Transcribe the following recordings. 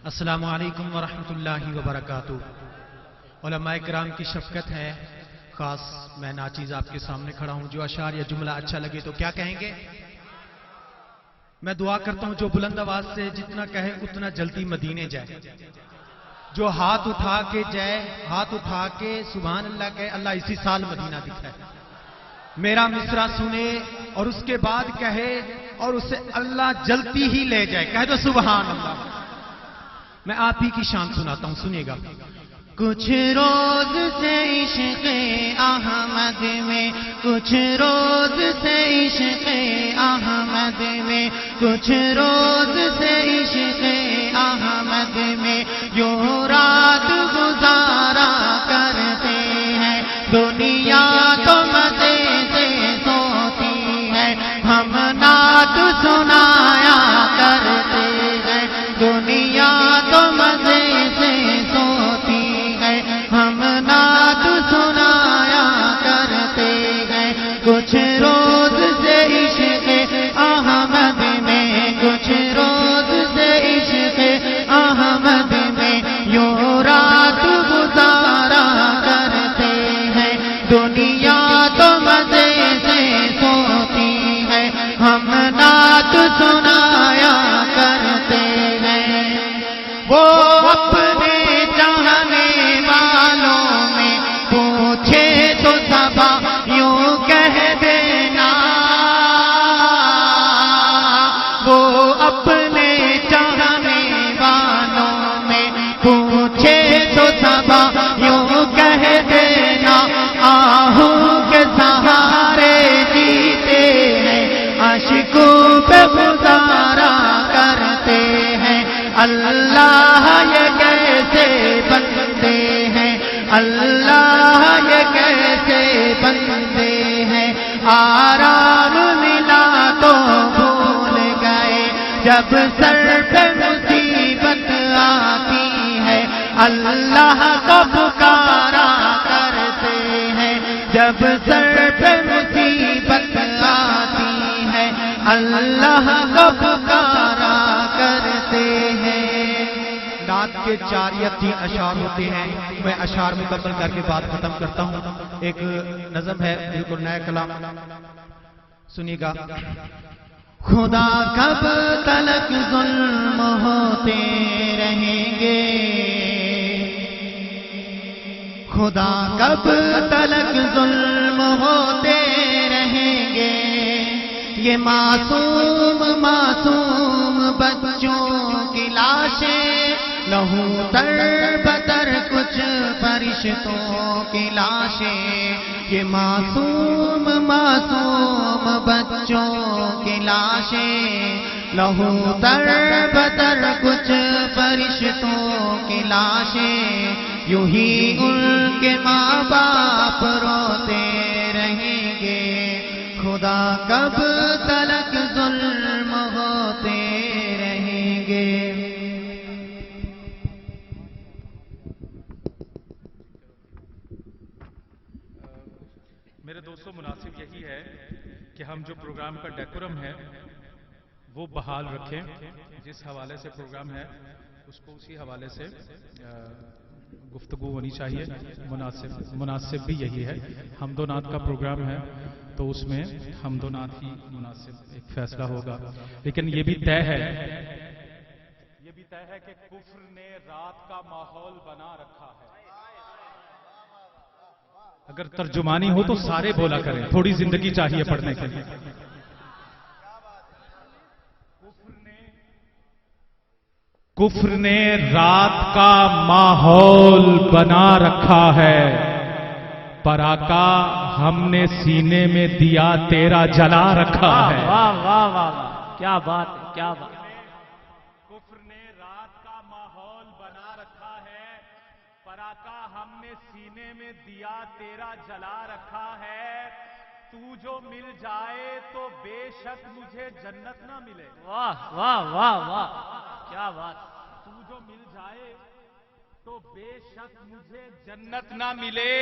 السلام علیکم ورحمۃ اللہ وبرکاتہ۔ علماء کرام کی شفقت ہے، خاص میں ناچیز آپ کے سامنے کھڑا ہوں، جو اشعار یا جملہ اچھا لگے تو کیا کہیں گے؟ میں دعا کرتا ہوں جو بلند آواز سے جتنا کہے اتنا جلدی مدینے جائے، جو ہاتھ اٹھا کے جائے، ہاتھ اٹھا کے سبحان اللہ کہے، اللہ اسی سال مدینہ دکھائے، میرا مصرع سنے اور اس کے بعد کہے اور اسے اللہ جلتی ہی لے جائے، کہہ دو سبحان اللہ۔ میں آپ ہی کی شان سناتا ہوں، سنیے گا۔ کچھ روز سے عشق احمد میں، کچھ روز سے عشق احمد میں، کچھ روز سے عشق احمد میں یوں رات گزارا کرتے ہیں، دنیا تو مزے سے سوتی ہے، ہم نعت سنایا کرتے ہیں، دنیا تو مزے سے سوتی ہے، ہم نعت سنایا کرتے ہیں۔ کچھ روز سے عشق احمد میں، کچھ روز سے عشق احمد میں یوں رات گزارا کرتے ہیں، دنیا تو مزے سے سوتی ہے، ہم نعت سنایا کرتے ہیں۔ وہ اپنے چاہنے والوں میں پوچھے تو صبا یوں کہہ دینا، وہ اپنے چاہنے والوں میں پوچھے تو صبا یوں کہہ دینا، آہوں کے سہارے جیتے ہیں، اشکوں پہ گزارا کرتے ہیں، اللہ یہ کیسے بندے ہیں، اللہ یہ کیسے بندے ہیں، آرام ملا تو بھول گئے، جب سر پہ مصیبت آتی ہے، اللہ کو پکارا کرتے ہیں، جب سر پہ مصیبت آتی ہے، اللہ کو پکارا کرتے ہیں۔ نعت کے 4 یا 3 اشعار ہوتے ہیں، میں اشعار مکمل کر کے بات ختم کرتا ہوں۔ ایک نظم ہے بالکل نیا کلام، سنیے گا۔ خدا کب تلک ظلم ہوتے رہیں گے، خدا کب تلک ظلم ہوتے رہیں گے، یہ معصوم معصوم بچوں کی لاشیں، لہو تر بتر کچھ فرشتوں کی لاشیں، یہ معصوم معصوم بچوں کی لاشیں، لہو تر بتر کچھ فرشتوں کی لاشیں، یوں ہی ان کے ماں باپ روتے رہیں گے، خدا کب تلک ظلم ہوتے رہیں گے۔ میرے دوستوں، مناسب یہی ہے کہ ہم جو پروگرام کا ڈیکورم ہے وہ بحال رکھیں، جس حوالے سے پروگرام ہے اس کو اسی حوالے سے گفتگو ہونی چاہیے۔ مناسب بھی یہی ہے، حمد و نعت کا پروگرام ہے تو اس میں حمد و نعت ہی مناسب ایک فیصلہ ہوگا، لیکن یہ بھی طے ہے کہ کفر نے رات کا ماحول بنا رکھا ہے۔ اگر ترجمانی ہو تو سارے بولا کریں، تھوڑی زندگی چاہیے پڑھنے کے لیے۔ کفر نے رات کا ماحول بنا رکھا ہے، پر آقا ہم نے سینے میں دیا تیرا جلا رکھا ہے۔ واہ واہ واہ واہ، کیا بات ہے، کیا بات ہے۔ کفر نے رات کا ماحول بنا رکھا ہے، پر آقا ہم نے سینے میں دیا تیرا جلا رکھا ہے، تو جو مل جائے تو بے شک مجھے جنت نہ ملے۔ واہ واہ واہ واہ، کیا بات۔ تو جو مل جائے تو بے شک مجھے جنت نہ ملے،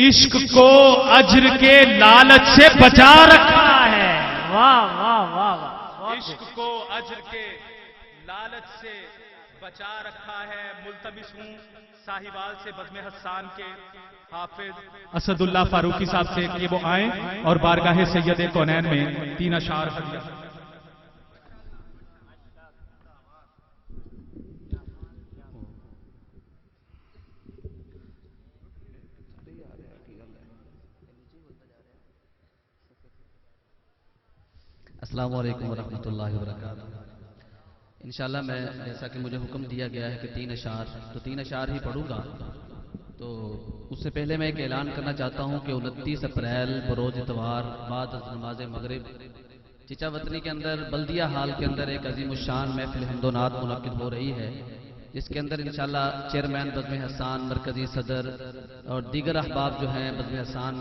عشق کو اجر کے لالچ سے بچا رکھا ہے۔ واہ واہ واہ واہ، عشق کو اجر کے لالچ سے بچا رکھا ہے. ملتمس ہوں ساہیوال سے بزم حسان کے حافظ اسد اللہ فاروقی صاحب سے کہ وہ آئیں اور بارگاہ سید کونین میں 3 اشعار ہدیہ. السلام علیکم ورحمۃ اللہ وبرکاتہ. انشاءاللہ میں جیسا کہ مجھے حکم دیا گیا ہے کہ 3 اشعار تو 3 اشعار ہی پڑھوں گا. تو اس سے پہلے میں ایک اعلان کرنا چاہتا ہوں کہ 29 اپریل بروز اتوار بعد از نماز مغرب چچا وطنی کے اندر بلدیہ ہال کے اندر ایک عظیم الشان محفل حمد و نعت منعقد ہو رہی ہے، جس کے اندر انشاءاللہ چیئرمین بزم حسان، مرکزی صدر اور دیگر احباب جو ہیں بزم حسان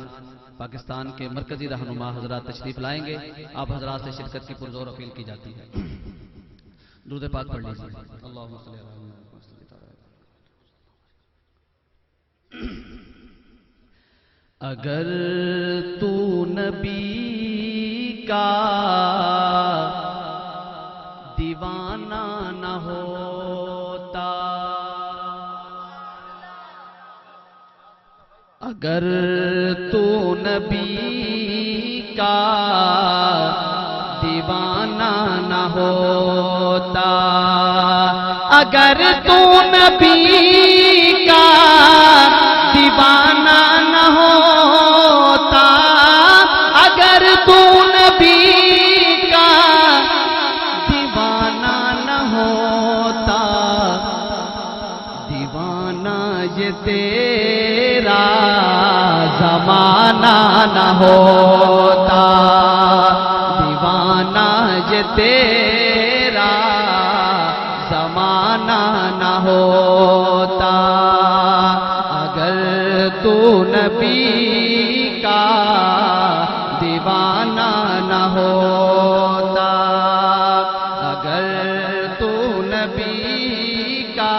پاکستان کے مرکزی رہنما حضرات تشریف لائیں گے. آپ حضرات سے شرکت کی پرزور اپیل کی جاتی ہے. درود پاک پڑھ لیجیے. اللہم صلی اللہ علیہ وسلم. اگر تو نبی کا دیوانہ نہ ہوتا، اگر تو نبی کا دیوانہ نہ ہوتا، اگر تو نبی کا دیوانہ نہ ہوتا، اگر تو نبی کا دیوانہ نہ ہوتا، دیوانہ یہ تیرا زمانہ نہ ہوتا، دیوانہ یہ تیرا زمانہ نہ ہوتا، اگر تو نبی کا دیوانہ نہ ہوتا، اگر تو نبی کا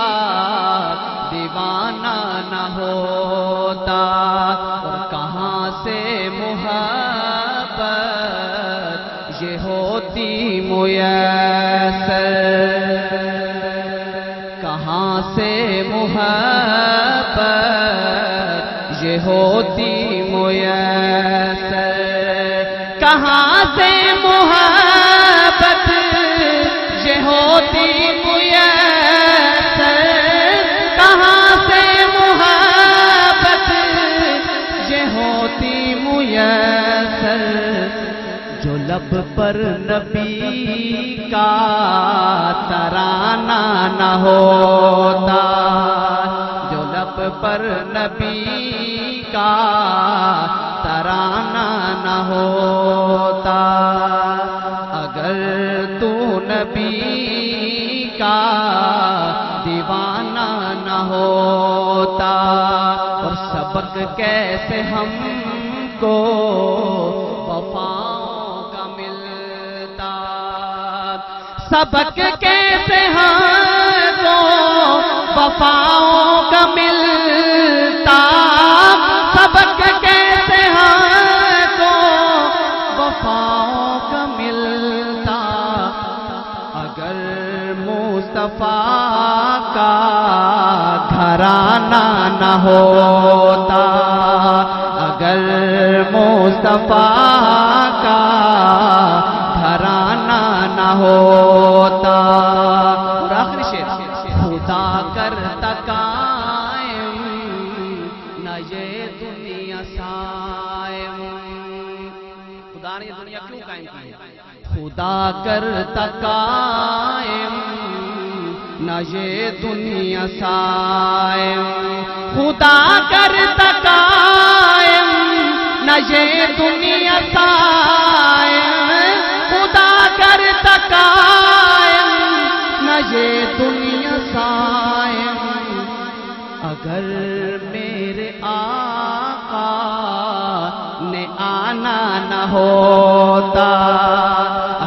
دیوانہ نہ ہوتا. اور کہاں سے محبت یہ ہوتی میسر، کہاں سے محبت یہ ہوتی میسر، کہاں سے محبت یہ ہوتی میسر، کہاں سے محبت یہ ہوتی میسر، جو لب پر نبی کا ترانہ نہ ہوتا، جو لب پر نبی کا ترانہ نہ ہوتا، اگر تو نبی کا دیوانہ نہ ہوتا. اور سبق کیسے ہم کو وفاؤں کا ملتا، سبق کیسے ہم کو وفاؤں کا ملتا، سبق کیسے ہم کو وفاؤں کا ملتا، اگر مصطفیٰ کا گھرانہ نہ ہوتا، اگر مصطفیٰ کا گھرانہ نہ ہوتا. اور آخری شعر، خدا کرتا قائم نہ یہ دنیا سائم، خدا نے یہ دنیا کیوں قائم کی ہے؟ خدا کرتا قائم نہ یہ دنیا سائم، خدا کرتا قائم نہ یہ دنیا سائم، خدا کرتا قائم نہ یہ دنیا سائم، اگر میرے آقا نے آنا نہ ہوتا،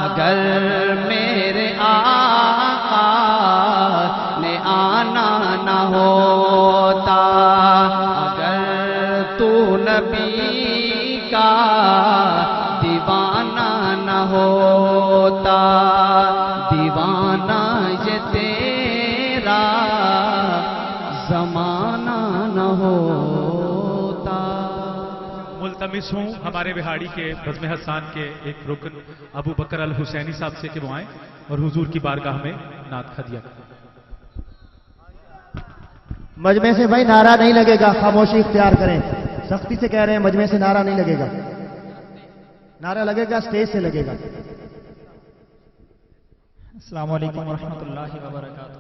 اگر میرے آقا نے آنا نہ ہوتا، اگر تو نبی کا دیوانہ نہ ہوتا، دیوانہ یہ تیرا زمانہ نہ ہوتا. ملتمس ہوں ہمارے بہاڑی کے بزم حسان کے ایک رکن ابو بکر الحسینی صاحب سے کہ وہ آئیں اور حضور کی بارگاہ میں نعت خدیہ کریں. مجمع سے بھائی نعرہ نہیں لگے گا, خاموشی اختیار کریں. سختی سے کہہ رہے ہیں مجمع سے نعرہ نہیں لگے گا. نعرہ لگے گا اسٹیج سے لگے گا. السلام علیکم ورحمۃ اللہ وبرکاتہ.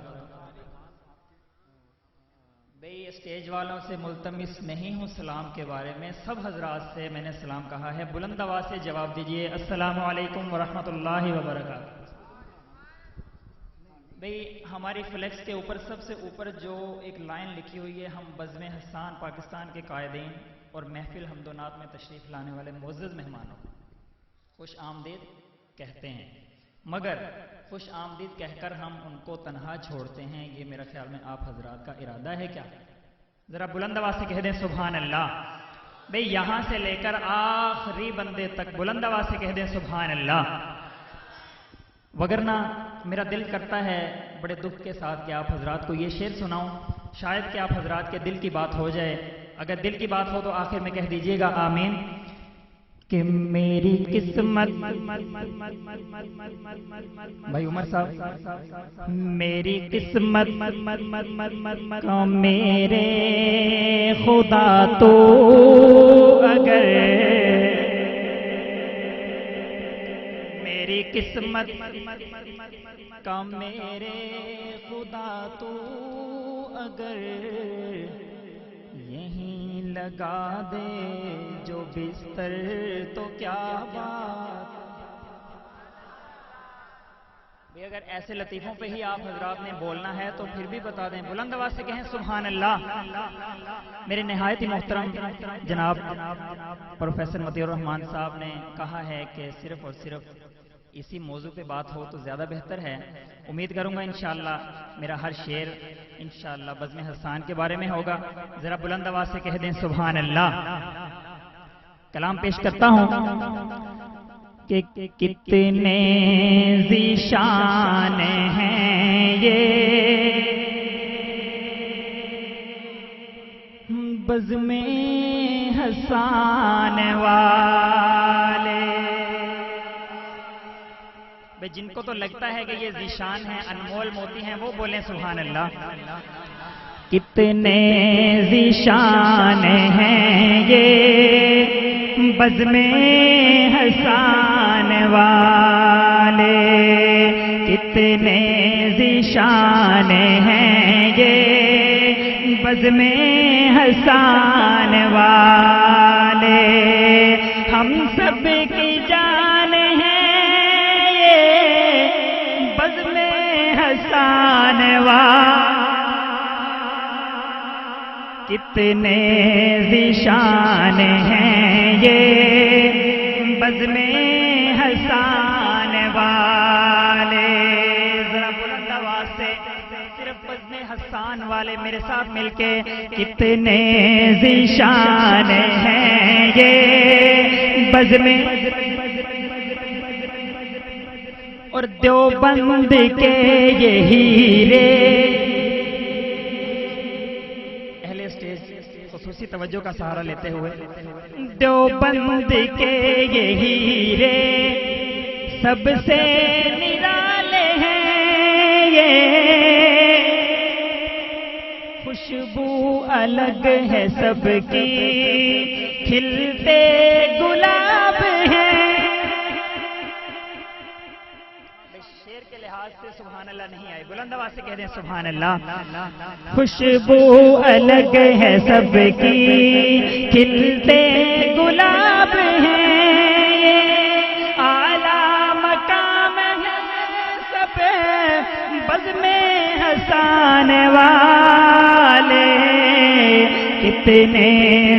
بھئی اسٹیج والوں سے ملتمس نہیں ہوں سلام کے بارے میں, سب حضرات سے میں نے سلام کہا ہے, بلند آواز سے جواب دیجئے السلام علیکم ورحمۃ اللہ وبرکاتہ. بھئی ہماری فلیکس کے اوپر سب سے اوپر جو ایک لائن لکھی ہوئی ہے, ہم بزم حسان پاکستان کے قائدین اور محفل حمد و نعت میں تشریف لانے والے معزز مہمانوں خوش آمدید کہتے ہیں, مگر خوش آمدید کہہ کر ہم ان کو تنہا چھوڑتے ہیں, یہ میرا خیال میں آپ حضرات کا ارادہ ہے کیا؟ ذرا بلند آواز سے کہہ دیں سبحان اللہ. بھئی یہاں سے لے کر آخری بندے تک بلند آواز سے کہہ دیں سبحان اللہ. وگرنہ میرا دل کرتا ہے بڑے دکھ کے ساتھ کہ آپ حضرات کو یہ شعر سناؤں, شاید کہ آپ حضرات کے دل کی بات ہو جائے. اگر دل کی بات ہو تو آخر میں کہہ دیجئے گا آمین. کہ میری قسمت, بھائی عمر صاحب, میری قسمت کا میرے خدا تو اگر, میری قسمت کا میرے خدا تو اگر یہیں لگا دے جو بستر تو کیا بات. بھی اگر ایسے لطیفوں پہ ہی آپ حضرات نے بولنا ہے تو پھر بھی بتا دیں, بلند آواز سے کہیں سبحان اللہ. میرے نہایت ہی محترم جناب پروفیسر مطیع الرحمان صاحب نے کہا ہے کہ صرف اور صرف اسی موضوع پہ بات ہو تو زیادہ بہتر ہے. امید کروں گا انشاءاللہ میرا ہر شعر انشاءاللہ بزم حسان کے بارے میں ہوگا. ذرا بلند آواز سے کہہ دیں سبحان اللہ. کلام پیش کرتا ہوں کہ کتنے ذیشان ہیں یہ بزم حسان والے. جن کو تو لگتا ہے کہ یہ ذیشان ہیں, انمول موتی ہیں, وہ بولیں سبحان اللہ. کتنے ذیشان ہیں یہ بزم حسان والے, کتنے ذیشان ہیں یہ بزم حسان والے. ہم سب کی جان ہیں بزم حسان والے. کتنے ذیشان ہیں یہ بزم حسان والے. ذرا بلند آواز سے صرف بزم حسان والے میرے ساتھ مل کے, کتنے ذیشان ہیں یہ بزم. اور دیوبند کے یہ ہیرے, اہل اسٹیج خصوصی توجہ کا سہارا لیتے ہوئے, دیوبند کے یہ ہیرے سب سے نرالے ہیں یہ, خوشبو الگ ہے سب کی کھلتے گلاب ہیں. سبحان اللہ نہیں آئے, بلند آواز سے کہہ دیں سبحان اللہ. خوشبو الگ ہے سب کی کھلتے گلاب ہیں, اعلیٰ مقام ہے سب بزم حسان والے. کتنے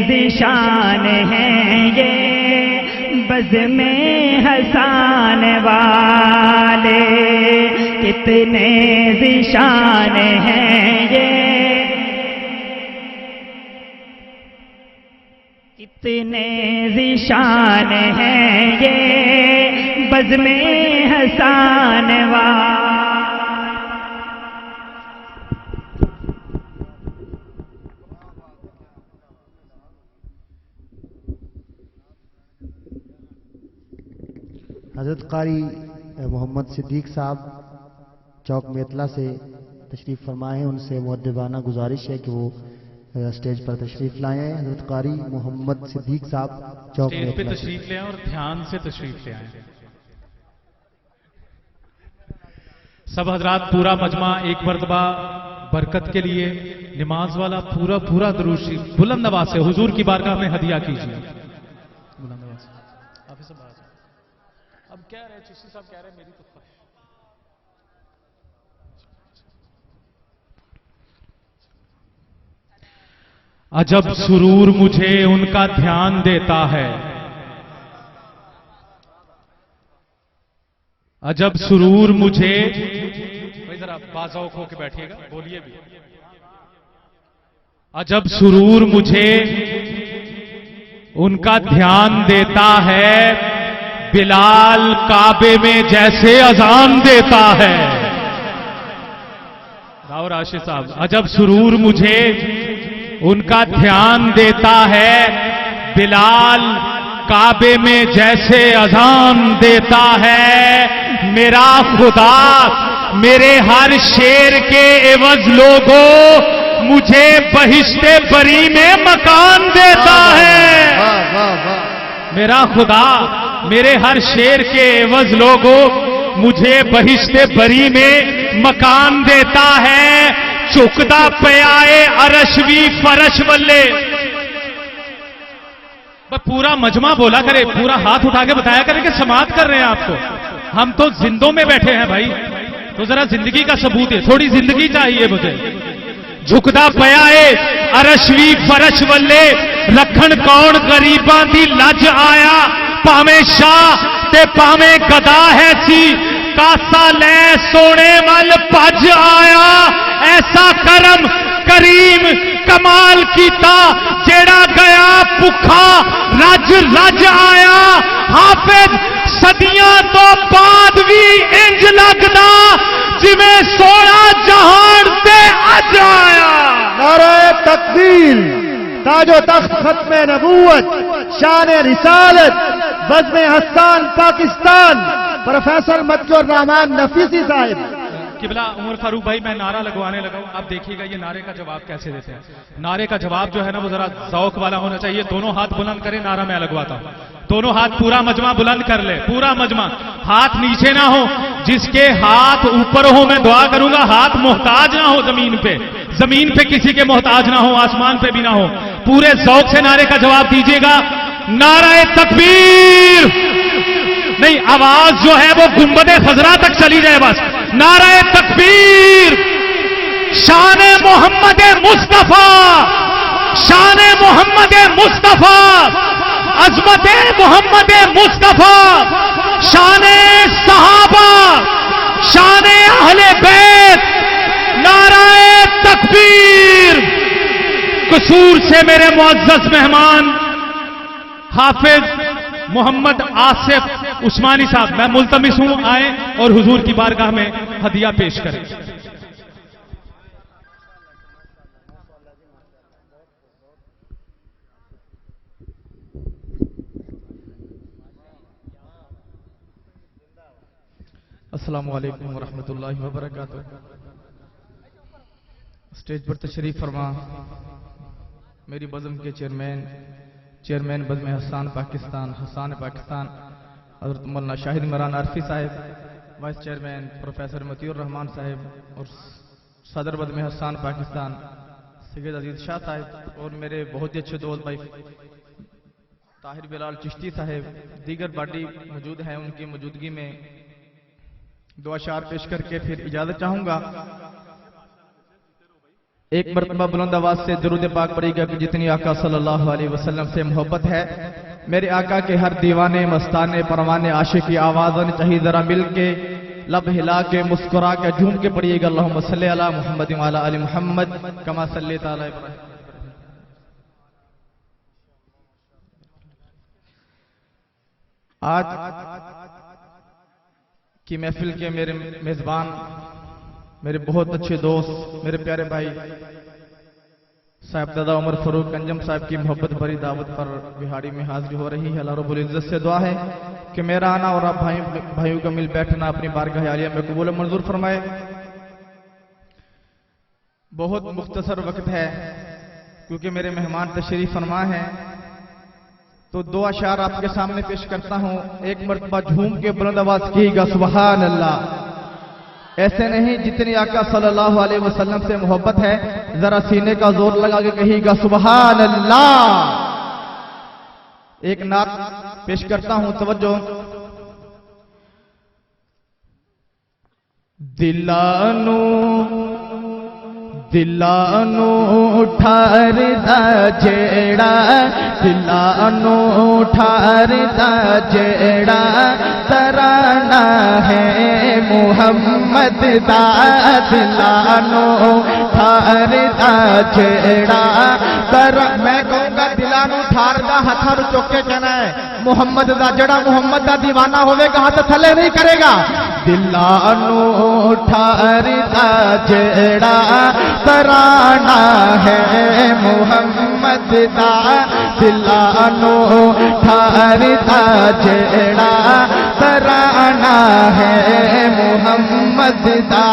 ذیشان ہیں یہ بزم حسان والے, کتنے ذیشان ہیں یہ, کتنے ذیشان ہیں یہ بزم حسان والے. حضرت قاری محمد صدیق صاحب چوک میتلا سے تشریف فرمائے ہیں، ان سے مؤدبانہ گزارش ہے کہ وہ اسٹیج پر تشریف لائیں ہیں۔ حضرت قاری محمد صدیق صاحب چوک اسٹیج پہ میتلا سے۔ تشریف لے آئیں اور دھیان سے تشریف لے آئیں۔ سب حضرات پورا مجمع ایک مرتبہ برکت کے لیے نماز والا پورا درود شریف بلند آواز سے حضور کی بارگاہ میں ہدیہ کیجیے۔ بلند آواز سے حافظ صاحب اب کہہ رہے چشتی صاحب کہہ رہے میری تو خواہش۔ عجب سرور مجھے ان کا دھیان دیتا ہے، عجب سرور مجھے، بھائی ذرا بازاؤ کھو کے بیٹھیے گا، بولیے بھی۔ عجب سرور مجھے ان کا دھیان دیتا ہے، بلال کعبے میں جیسے اذان دیتا ہے۔ راؤ راشد صاحب، عجب سرور مجھے ان کا دھیان دیتا ہے، بلال کعبے میں جیسے اذان دیتا ہے۔ میرا خدا میرے ہر شیر کے عوض لوگوں مجھے بہشت بری میں مکان دیتا ہے۔ میرا خدا میرے ہر شیر کے عوض لوگوں مجھے بہشت بری میں مکان دیتا ہے۔ چکدا پیائے عرش بھی فرش ولے، پورا مجمع بولا کرے، پورا ہاتھ اٹھا کے بتایا کرے کہ سماعت کر رہے ہیں آپ کو۔ ہم تو زندوں میں بیٹھے ہیں بھائی، تو ذرا زندگی کا ثبوت ہے، تھوڑی زندگی چاہیے مجھے۔ جھکدا پیائے عرش بھی فرش ولے، رکھن کون غریباں دی لج آیا، پاویں شاہ تے پاویں گدا ہے سی، کاسا لے سونے ول پج آیا۔ ایسا کرم کریم کمال کیتا، جیڑا گیا بھکھا رج رج آیا۔ حافظ صدیاں تو بعد بھی انج لگدا جویں سونا جہان تے اج آیا۔ نعرہ تکبیر، تاج و تخت ختم نبوت، شان رسالت، بزم حسان پاکستان، پروفیسر متی الرحمان نفیسی صاحب۔ قبلہ عمر فاروق بھائی میں نعرہ لگوانے لگا ہوں، آپ دیکھیے گا یہ نعرے کا جواب کیسے دیتے ہیں۔ نعرے کا جواب جو ہے نا وہ ذرا ذوق والا ہونا چاہیے۔ دونوں ہاتھ بلند کریں، نعرہ میں لگواتا ہوں۔ دونوں ہاتھ پورا مجمع بلند کر لے، پورا مجمع، ہاتھ نیچے نہ ہو، جس کے ہاتھ اوپر ہو میں دعا کروں گا ہاتھ محتاج نہ ہو زمین پہ، زمین پہ کسی کے محتاج نہ ہو، آسمان پہ بھی نہ ہو۔ پورے ذوق سے نعرے کا جواب دیجیے گا۔ نعرہ تکبیر نہیں، آواز جو ہے وہ گنبد خضرا تک چلی جائے بس۔ نعرہ تکبیر، شان محمد مصطفیٰ، شان محمد مصطفیٰ، عظمت محمد مصطفیٰ، شان صحابہ، شان اہل بیت، نعرہ تکبیر۔ قصور سے میرے معزز مہمان حافظ محمد آصف عثمانی صاحب میں ملتمس ہوں آئیں اور حضور کی بارگاہ میں ہدیہ پیش کریں۔ السلام علیکم ورحمۃ اللہ وبرکاتہ۔ اسٹیج پر تشریف فرما میری بزم کے چیئرمین بزم حسان پاکستان حضرت مولانا شاہد عمران عارفی صاحب، وائس چیئرمین پروفیسر متی الرحمان صاحب، اور صدر بزم حسان پاکستان سید عزیز شاہ صاحب، اور میرے بہت ہی اچھے دوست بھائی طاہر بلال چشتی صاحب، دیگر باڈی موجود ہیں، ان کی موجودگی میں دو اشعار پیش کر کے پھر اجازت چاہوں گا۔ ایک مرتبہ بلند آواز سے درود پاک پڑے گا کہ جتنی آقا صلی اللہ علیہ وسلم سے محبت ہے، میرے آقا کے ہر دیوانے مستانے پروانے عاشق کی آوازن چاہیے ذرا مل کے لب ہلا کے مسکرا کے جھوم کے پڑھیے گا اللہم صلی علی محمد وعلی آل محمد کما صلی تعالی ابراہیم۔ آج کی محفل کے میرے میزبان، میرے بہت اچھے دوست، میرے پیارے بھائی صاحب دادا عمر فاروق انجم صاحب کی محبت بھری دعوت پر بہاڑی میں حاضری ہو رہی ہے۔ اللہ رب العزت سے دعا ہے کہ میرا آنا اور آپ بھائیوں کا مل بیٹھنا اپنی بارگاہ عالیہ میں قبول و منظور فرمائے۔ بہت مختصر وقت ہے کیونکہ میرے مہمان تشریف فرما ہیں، تو دو اشعار آپ کے سامنے پیش کرتا ہوں۔ ایک مرتبہ جھوم کے بلند آواز کیے گا سبحان اللہ، ایسے نہیں جتنی آقا صلی اللہ علیہ وسلم سے محبت ہے، ذرا سینے کا زور لگا کے کہیے گا سبحان اللہ۔ ایک نعت پیش کرتا ہوں، توجہ۔ دلانو ٹھار دا جیڑا، دلانو ٹھار دا جیڑا ترانہ ہے محمد دا، دلانو ٹھار دا جیڑا میں کہوں گا دلانو ٹھار دا ہتھر چوکے کہنا ہے محمد دا، جڑا محمد دا دیوانہ ہوئے گا ہاتھ تھلے نہیں کرے گا۔ دلانو ٹھار دا جیڑا ترانہ ہے محمد دا، دلانو ٹھار دا جیڑا ترانہ ہے محمد دا،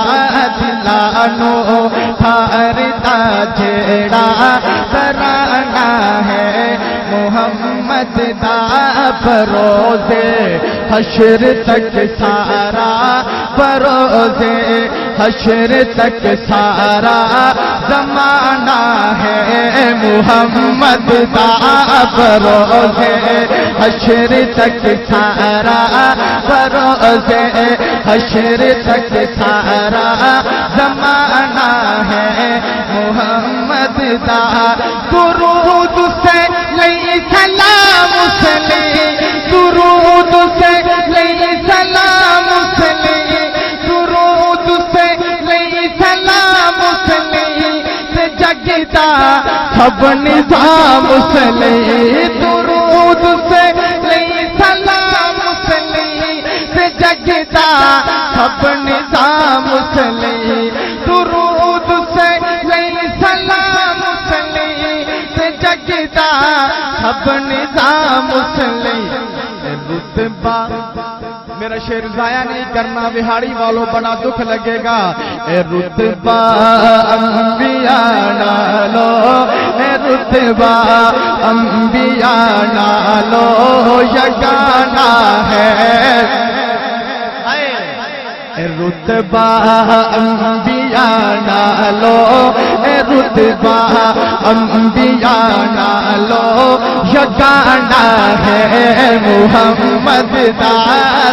دلانو ٹھار دا جیڑا ترانہ ہے محمد دا، بروزے حشر تک سارا، بروزے حشر تک سارا زمانہ ہے محمد دا، بروزے حشر تک سارا، بروزے حشر تک سارا زمانہ ہے محمد دا۔ درود سے لئی سلام سلی، درود سے لئی سلام سلی، درود سے لئی سلام سلی، سے جگتا سب نظام سلی، درود سے لئی سلام سلی، سے جگتا سب نظام سلی، درود سے لئی سلام سلی، سے جگتا سب نظام سلی۔ رتبہ میرا شعر ضائع نہیں کرنا، بہاڑی والوں بڑا دکھ لگے گا۔ اے رتبہ انبیاء نالو، اے رتبہ انبیاء نالو یگانہ ہے، اے رتبہ انبیاء نالو، اے رتبہ انبیاء نالو یگانہ ہے محمد دا،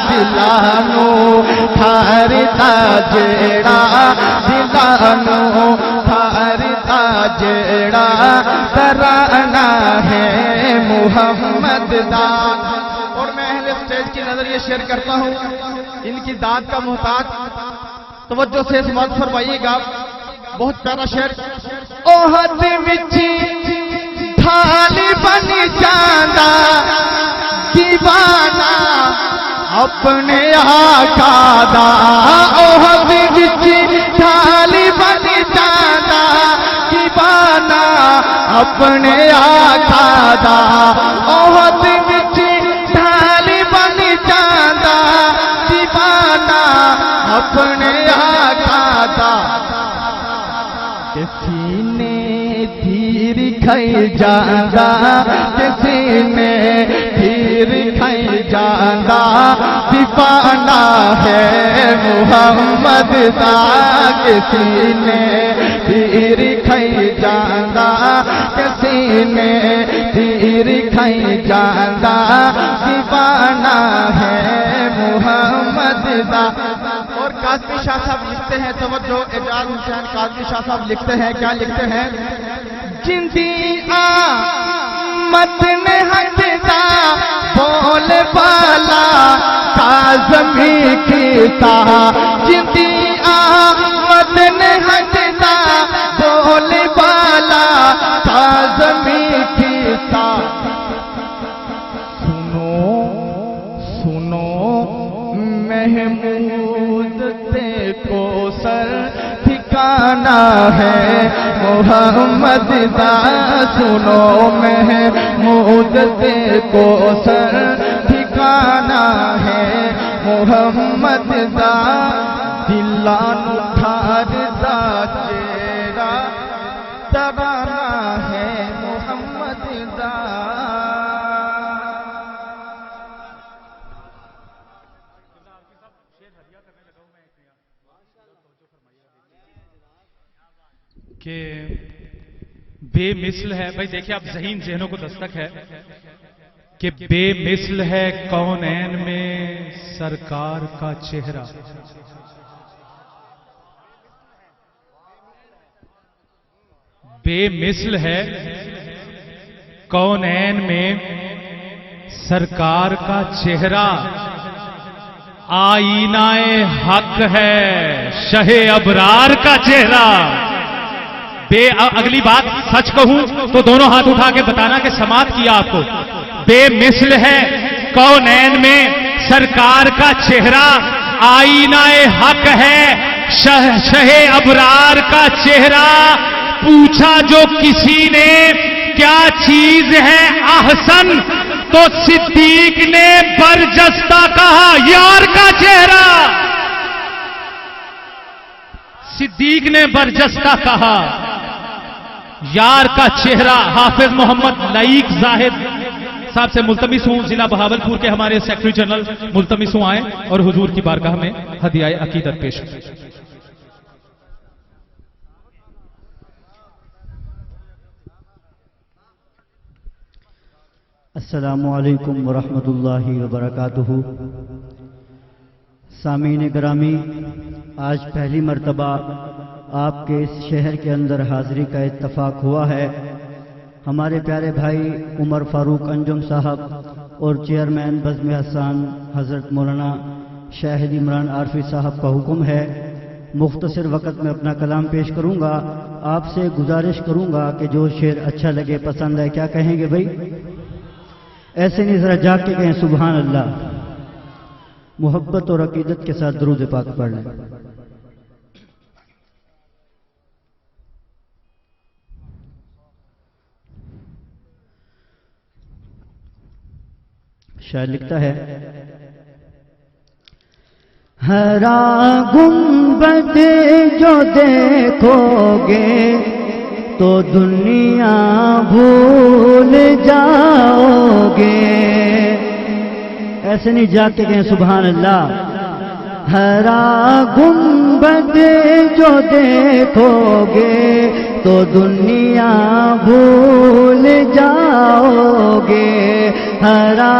دلانو ٹھار دا جیڑا، دلانو ٹھار دا جیڑا ترانہ ہے محمد دا۔ اور میں اہل اسٹیج کی نظر یہ شیئر کرتا ہوں، ان کی داد کا محتاج، توجہ سے سماعت فرمائیے گا، بہت پیارا شعر۔ اوہد وچی تھالی بن جاندا دیوانہ اپنے آقا دا، اوہد وچی تھالی بن جاندا دیوانہ اپنے آقا دا، اوہد وچی تھالی بن جاندا دیوانہ اپنے آقا دا، کسی نے تیر کھائی جاندا، کسی نے تیر کھائی جاندا دیوانہ ہے محمد دا، کسی نے تیر کھائی جاندا، کسی نے تیر کھائی جاندا دیوانہ ہے محمد دا۔ اور قاضی شاہ صاحب لکھتے ہیں، توجہ، اعجاز حسین قاضی شاہ صاحب لکھتے ہیں، کیا لکھتے ہیں؟ جندی آمد نے ہٹتا بول بالا کاظمی کیتا، جندی آمد نے ہٹتا بول بالا کاظمی کیتا۔ سنو محمود تے کو سر ٹھکانہ ہے محمد دا، سنو محمود تے کو سر ٹھکانہ ہے محمد دا دلان ٹھار دا چہرہ ترانہ ہے محمد دا کہ بے مثل ہے. بھائی دیکھیں آپ ذہین ذہنوں کو دستک ہے کہ بے مثل ہے کونین میں سرکار کا چہرہ. بے مثل ہے کونین میں سرکار کا چہرہ. آئینہ حق ہے شہ ابرار کا چہرہ. اگلی بات سچ کہوں تو دونوں ہاتھ اٹھا کے بتانا کہ سماعت کیا آپ کو. بے مثل ہے کونین میں سرکار کا چہرہ. آئینہ حق ہے شہ ابرار کا چہرہ. پوچھا جو کسی نے کیا چیز ہے احسن تو صدیق نے برجستہ کہا یار کا چہرہ. صدیق نے برجستہ کہا یار کا چہرہ. حافظ محمد لائق زاہد صاحب سے ملتمس ہوں، ضلع بہاولپور کے ہمارے سیکرٹری جنرل ملتمس ہوں آئیں اور حضور کی بارگاہ میں ہدیہ عقیدت پیش کریں. السلام علیکم ورحمۃ اللہ وبرکاتہ. سامعین گرامی، آج پہلی مرتبہ آپ کے اس شہر کے اندر حاضری کا اتفاق ہوا ہے. ہمارے پیارے بھائی عمر فاروق انجم صاحب اور چیئرمین بزم احسان حضرت مولانا شاہد عمران عارفی صاحب کا حکم ہے. مختصر وقت میں اپنا کلام پیش کروں گا. آپ سے گزارش کروں گا کہ جو شعر اچھا لگے، پسند ہے، کیا کہیں گے بھائی؟ ایسے نہیں، ذرا جاگ کے کہیں سبحان اللہ. محبت اور عقیدت کے ساتھ درود پاک پڑھ لیں. شاعر لکھتا ہے: ہرا گنبد جو دیکھو گے تو دنیا بھول جاؤ گے. ایسے نہیں، جا کے کہیں سبحان اللہ. ہرا گنبد جو دیکھو گے تو دنیا بھول جاؤ گے. ہرا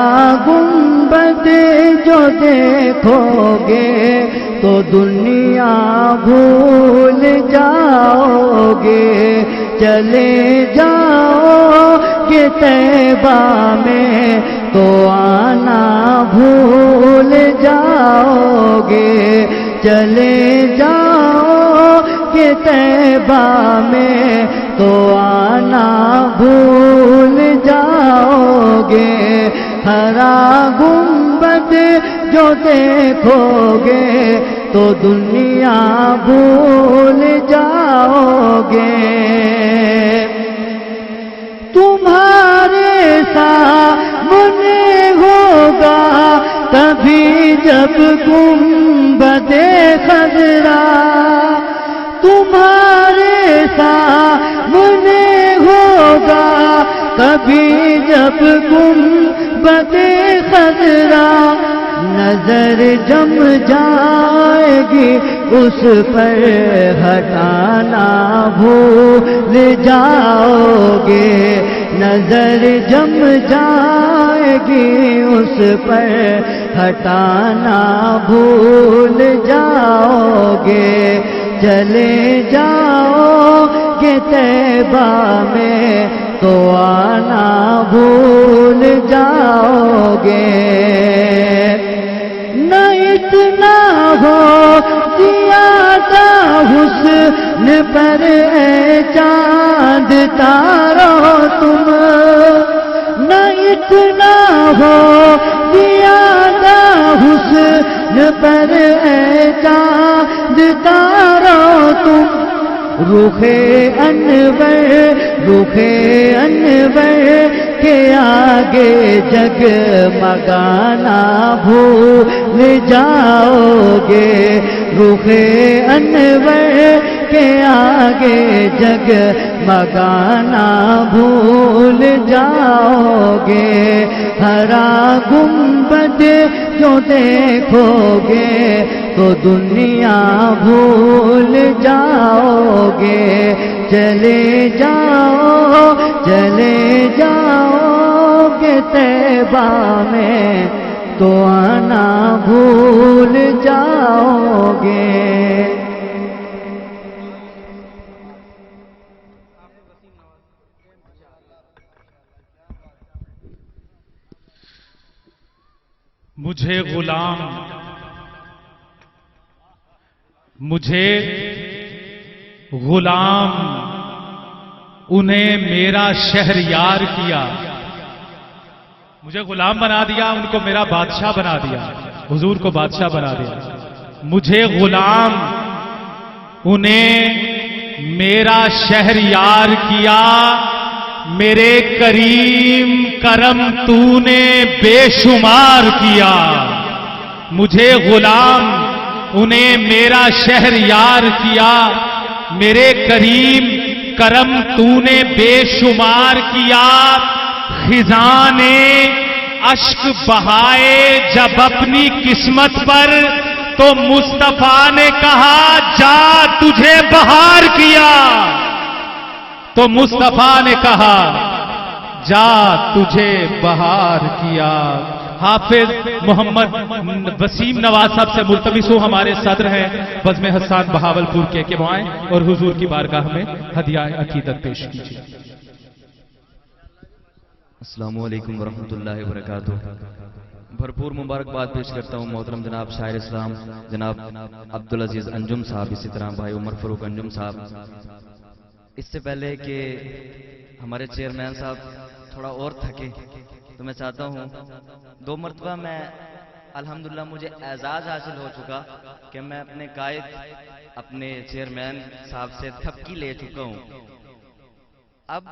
گنبد جو دیکھو گے تو دنیا بھول جاؤ گے. چلے جاؤ کہ طیبہ میں تو آنا بھول جاؤ گے. چلے جاؤ کہ طیبہ میں تو آنا بھول جاؤ گے. ہرا گنبد جو دیکھو گے تو دنیا بھول جاؤ گے. تمہارے سامنے ہوگا کبھی جب گنبد خضرا. تمہارے سامنے ہوگا کبھی جب گنبد خضرا. نظر جم جائے گی اس پر ہٹانا بھول جاؤ گے. نظر جم جائے گی اس پر ہٹانا بھول جاؤ گے. چلے جاؤ کہ طیبہ میں تو آنا بھول جاؤ گے. نہ اتنا ہو زیادہ حسن پر اے چاند تارو تم. نہ اتنا ہو زیادہ حسن پر اے چاند تارو تم. رخ انور کے آگے جگمگانا بھول جاؤ گے، رخ انور کے آگے جگمگانا بھول جاؤ گے، ہرا گنبد جو دیکھو گے تو دنیا بھول جاؤ گے، چلے جاؤ گے طیبہ میں تو آنا بھول جاؤ گے۔ مجھے غلام انہیں میرا شہریار کیا، مجھے غلام بنا دیا، ان کو میرا بادشاہ بنا دیا، حضور کو بادشاہ بنا دیا۔ مجھے غلام انہیں میرا شہریار کیا، میرے کریم کرم تو نے بے شمار کیا۔ مجھے غلام انہیں میرا شہریار کیا، میرے کریم کرم تو نے بے شمار کیا۔ خزاں نے اشک بہائے جب اپنی قسمت پر، تو مصطفیٰ نے کہا جا تجھے بہار کیا، تو مصطفیٰ نے کہا جا تجھے بہار کیا۔ حافظ محمد وسیم نواز صاحب سے ملتمس ہوں، ہمارے صدر ہیں بزم حسان بہاولپور کے، کہ وہ آئیں اور حضور کی بارگاہ میں ہدیہ عقیدت پیش کیجیے۔ السلام علیکم ورحمۃ اللہ وبرکاتہ۔ بھرپور مبارکباد پیش کرتا ہوں محترم جناب شاعر اسلام جناب عبدالعزیز انجم صاحب، اسی طرح بھائی عمر فاروق انجم صاحب۔ اس سے پہلے کہ ہمارے چیئرمین صاحب تھوڑا اور تھکے تو میں چاہتا ہوں، 2 مرتبہ میں الحمدللہ مجھے اعزاز حاصل ہو چکا کہ میں اپنے قائد اپنے چیئرمین صاحب سے تھپکی لے چکا ہوں۔ اب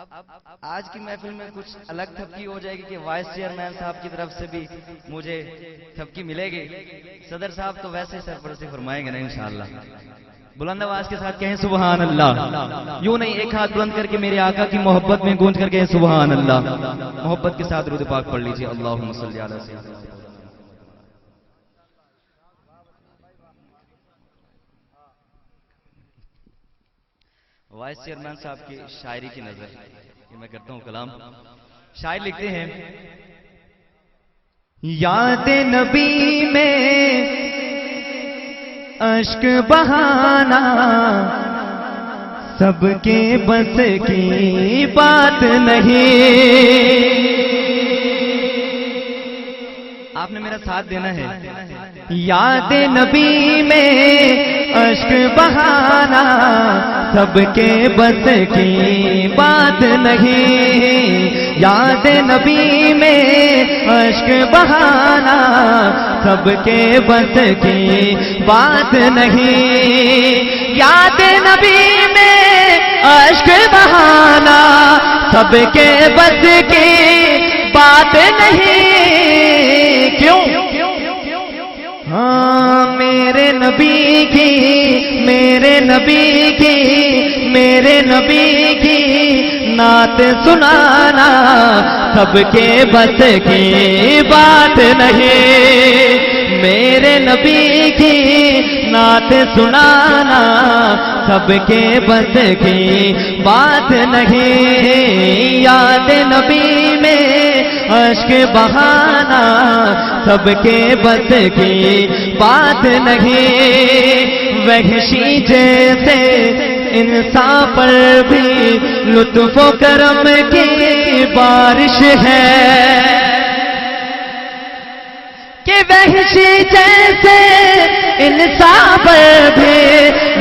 آج کی محفل میں کچھ الگ تھپکی ہو جائے گی کہ وائس چیئرمین صاحب کی طرف سے بھی مجھے تھپکی ملے گی۔ صدر صاحب تو ویسے سرپرستی فرمائیں گے نا انشاءاللہ۔ بلند آواز کے ساتھ کہیں سبحان اللہ، یوں نہیں ایک ہاتھ بلند کر کے میرے آقا کی محبت میں گونج کر کہیں سبحان اللہ۔ محبت کے ساتھ درود پاک پڑھ لیجیے، اللہم صلی علی سیدنا۔ وائس چیئرمین صاحب کی شاعری کی نظر یہ میں کرتا ہوں کلام۔ شاعر لکھتے ہیں، یاد نبی میں اشک بہانا سب کے بس کی بات نہیں۔ آپ نے میرا ساتھ دینا ہے۔ یاد نبی میں اشک بہانا سب کے بس کی بات نہیں۔ یاد نبی میں اشک بہانا سب کے بس کی بات نہیں۔ یاد نبی میں اشک بہانا سب کے بس کی بات نہیں۔ کیوں؟ ہاں میرے نبی کی نعت سنانا سب کے بس کی بات نہیں۔ میرے نبی کی نعت سنانا سب کے بس کی بات نہیں۔ یاد نبی میں اشک بہانا سب کے بس کی بات نہیں۔ وحشی جیسے انسان پر بھی لطف و کرم کی بارش ہے، کہ وحشی جیسے انسان پر بھی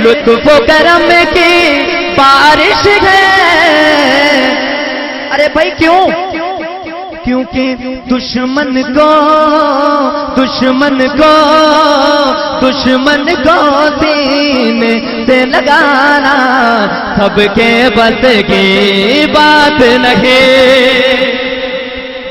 لطف و کرم کی بارش ہے۔ ارے بھائی کیوں؟ کیونکہ دشمن کو سینے سے لگانا سب کے بس کی بات نہیں۔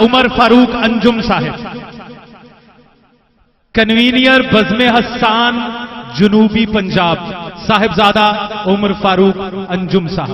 عمر فاروق انجم صاحب، کنوینئر بزم حسان جنوبی پنجاب صاحبزادہ عمر فاروق انجم صاحب۔